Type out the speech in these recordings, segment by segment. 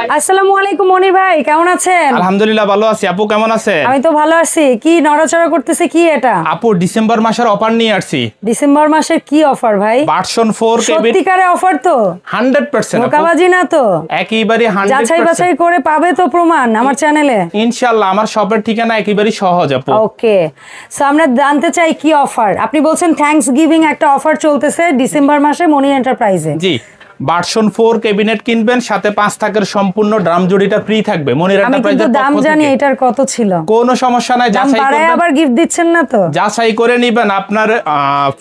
আসসালামু আলাইকুম মনির ভাই, কেমন আছেন? আলহামদুলিল্লাহ ভালো আছি। আপু কেমন আছেন? আমি তো ভালো আছি। কি নড়াচড়া করতেছে কি এটা? আপু ডিসেম্বর মাসের অফার নিয়ে আসছি। ডিসেম্বর মাসের কি অফার ভাই? ভার্সন 4 কেবিন সত্যিকারে অফার তো? 100% ধোঁকাবাজি না তো? একেবারে 100% যাচাই বাছাই করে পাবে তো প্রমাণ আমার চ্যানেলে ইনশাআল্লাহ। আমার শপের ঠিকানা একেবারে সহজ আপু। ওকে, সো আমরা জানতে চাই কি অফার। আপনি বলছেন থ্যাঙ্কস গিভিং একটা অফার চলতেছে ডিসেম্বর মাসে মনি এন্টারপ্রাইজে। জি, ভার্সন 4 ক্যাবিনেট কিনবেন, সাথে 5 টাকার সম্পূর্ণ ড্রাম জুড়িটা ফ্রি থাকবে মনির এন্টারপ্রাইজের পক্ষ থেকে। দাম জানি এটার কত ছিল? কোনো সমস্যা নাই, যাচাই করবেন। আবার গিফট দিচ্ছেন না তো? যাচাই করে নেবেন। আপনার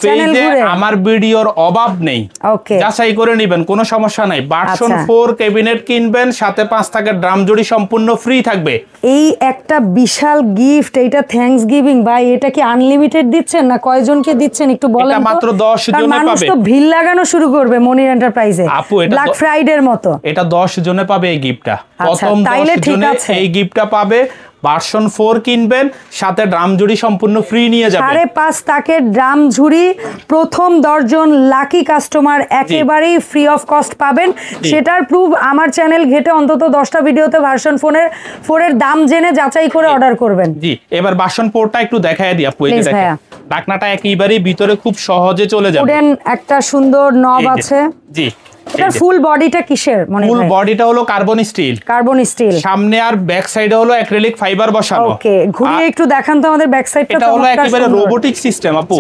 পেজে আমার ভিডিওর অভাব নেই, ওকে যাচাই করে নেবেন, কোনো সমস্যা নাই। ভার্সন 4 ক্যাবিনেট কিনবেন, সাথে 5 টাকার ড্রাম জুড়ি সম্পূর্ণ ফ্রি থাকবে। এই একটা বিশাল গিফট, এইটা থ্যাঙ্কস গিভিং ভাই। এটা কি আনলিমিটেড দিচ্ছেন না কয়জনকে দিচ্ছেন একটু বলেন তো? এটা মাত্র 10 জনে পাবে। মানুষ তো ভিড় লাগানো শুরু করবে মনির এন্টারপ্রাইজে আপু এটা ব্ল্যাক ফ্রাইডের মতো। এটা 10 জনে পাবে এই গিফটটা। প্রথম 10 জনে এই গিফটটা পাবে। ভার্সন 4 কিনবেন, সাথে ড্রাম ঝুড়ি সম্পূর্ণ ফ্রি নিয়ে যাবেন। 5.5 টাকার ড্রাম ঝুড়ি প্রথম 10 জন লাকি কাস্টমার একেবারেই ফ্রি অফ কস্ট পাবেন। সেটার প্রুফ আমার চ্যানেল ঘেটে অন্তত 10টা ভিডিওতে ভার্সন 4 এর দাম জেনে যাচাই করে অর্ডার করবেন। জি, এবার ভার্সন 4টা একটু দেখায় দিই আপু। এই যে দেখেন, ঢাকনাটা একেবারেই ভিতরে খুব সহজে চলে যাবে। উডেন একটা সুন্দর নব আছে। জি, এটা ফুল বডিটা কিসের? ফুল বডিটা হলো কার্বন স্টিল। Carbon still. সামনে আর ব্যাক সাইডে হলো অ্যাক্রিলিক ফাইবার বসানো। ওকে, ঘুরিয়ে একটু দেখান তো আমাদের ব্যাক সাইডটা। এটা হলো একেবারে রোবোটিক সিস্টেম আপু।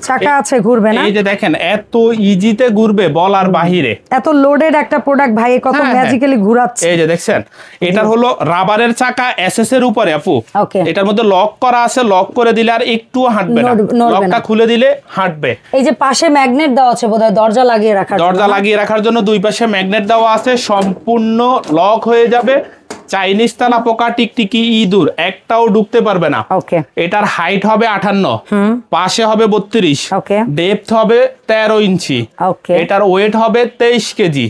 চাকা আছে, ঘুরবে না? এই যে দেখেন, এত ইজিতে ঘুরবে বলার বাহিরে। এত লোডেড একটা প্রোডাক্ট ভাই, কত ম্যাজিক্যালি ঘোরাচ্ছে। এই যে দেখছেন, এটার হলো রাবারের চাকা এসএস এর উপরে আপু। এটার মধ্যে লক করা আছে, লক করে দিলে আর একটু হাঁটবে না, লকটা খুলে দিলে হাঁটবে। এই যে পাশে ম্যাগনেট দেওয়া আছে বোধহয় দরজা লাগিয়ে রাখার জন্য দুই পাশে ম্যাগনেট দেওয়া আছে, সম্পূর্ণ লক হয়ে যাবে। চাইনিজ তালা পোকা, টিকটিকি, ইঁদুর একটাও ঢুকতে পারবে না। এটার হাইট হবে 58, পাশে হবে 32, ডেপথ হবে 13 ইঞ্চি। এটার ওয়েট হবে 23 কেজি।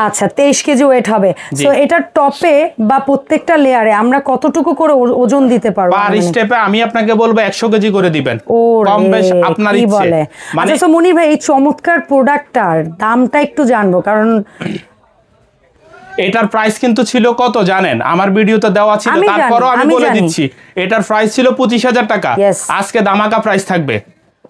আচ্ছা, 23 কেজি ওয়েট হবে। সো এটার টপে বা প্রত্যেকটা লেয়ারে আমরা কতটুকু করে ওজন দিতে পারবো? পার স্টেপে আমি আপনাকে বলবো 100 কেজি করে দিবেন, কম বেশ আপনার ইচ্ছে। মানে আচ্ছা মনির ভাই, এই চমৎকার প্রোডাক্টটার দামটা একটু জানবো, কারণ এটার প্রাইস কিন্তু ছিল কত জানেন? আমার ভিডিওতে দেওয়া ছিল, তারপরও আমি বলে দিচ্ছি। এটার প্রাইস ছিল 25,000 টাকা। আজকে ধামাকা প্রাইস থাকবে।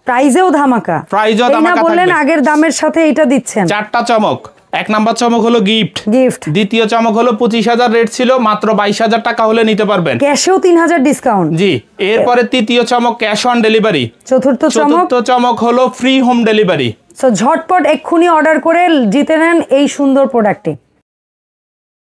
প্রাইজেও ধামাকা? প্রাইজও ধামাকা থাকবে। বললেন আগের দামের সাথে এটা দিচ্ছেন। 4টা চমক। 1 নাম্বার চমক হলো গিফট। দ্বিতীয় চমক হলো 25,000 রেট ছিল, মাত্র 22,000 টাকা হলে নিতে পারবেন। ক্যাশেও 3,000 ডিসকাউন্ট। জি, এরপরে তৃতীয় চমক ক্যাশ অন ডেলিভারি। চতুর্থ চমক হলো ফ্রি হোম ডেলিভারি। সো ঝটপট এক্ষুনি অর্ডার করে জিতে নেন এই সুন্দর প্রোডাক্টটি।